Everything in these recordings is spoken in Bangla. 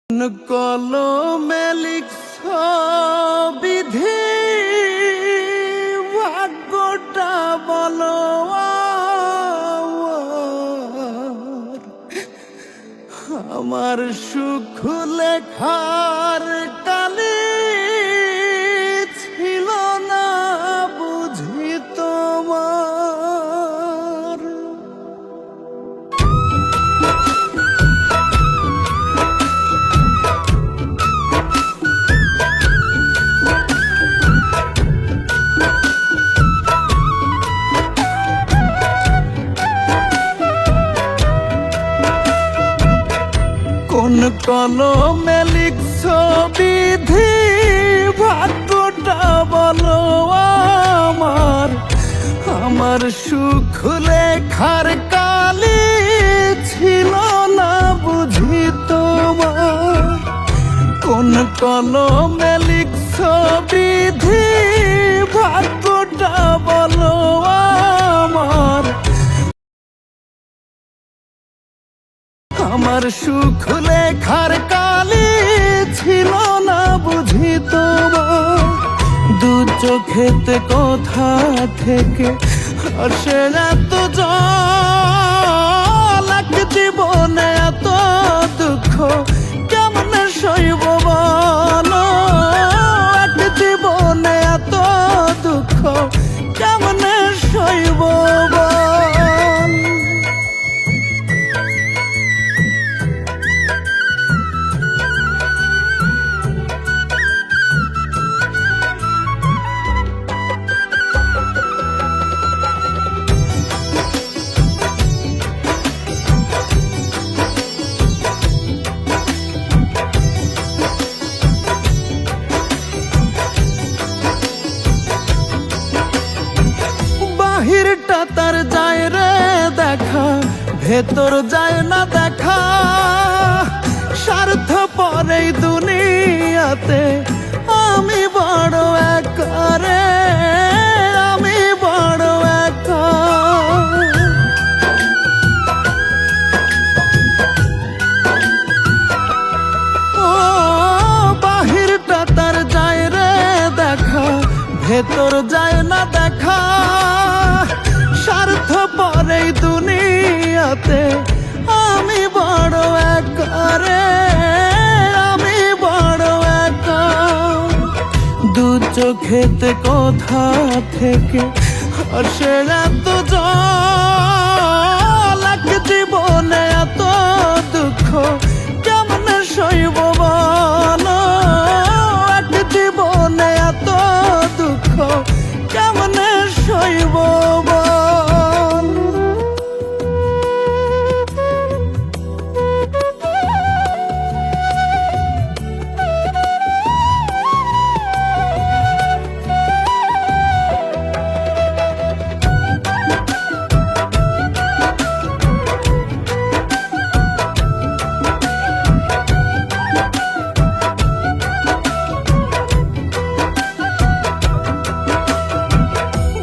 কলমে লিখছ বিধি ভাগ্যটা বলো আমার সুখ লেখার কালে ছিল না বুঝি তোমার। কোন কলমে লিখছ বিধি ভাগ্যটা বলো আমার সুখ লেখার কালে ছিল না বুঝি তোমার। কোন কলমে লিখছ বিধি ভাগ্যটা বলো আমার সুখ লেখার কালে ছিল না বুঝি তোমার। দু চোখেতে কোথা থেকে আসে এত জল, এক জীবনে এত দুঃখ কেমনে সইব বলো, এক জীবনে এত দুঃখ কেমনে সইব বল। বাহিরটা তার যায় রে দেখা, ভেতর যায় না দেখা। স্বার্থ পরে দুনিয়াতে আমি বড় একা রে, আমি বড় একা। ও বাহিরটা তার যায় রে দেখা, ভেতর যায় না দেখা। স্বার্থ পরে দুনিয়াতে আমি বড় একা রে, আমি বড় একা। দু চোখেতে কোথা থেকে আসে এত জল, এক জীবনে এত দুঃখ কেমনে সইব বলো, এক জীবনে এত দুঃখ কেমনে সইব বল।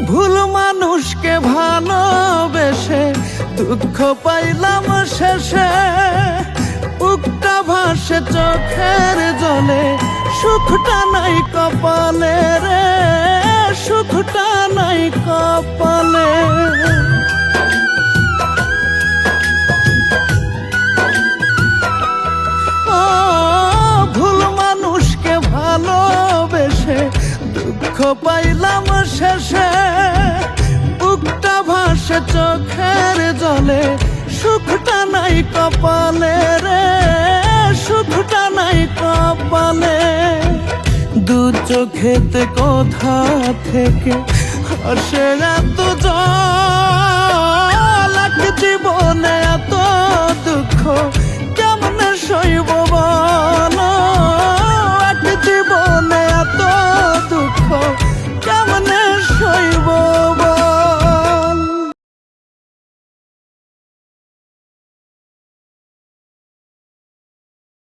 ভুল মানুষকে ভালোবেসে দুঃখ পাইলাম শেষে। বুকটা ভাসে চোখের জলে, সুখটা নাই কপালে রে, সুখটা নাই কপালে। ও ভুল মানুষকে ভালোবেসে দুঃখ পাইলাম শেষে। বুকটা ভাসে চোখের জলে, সুখটা নাই কপালে রে, সুখটা নাই কপালে। দু চোখেতে কোথা থেকে আসে এত জল,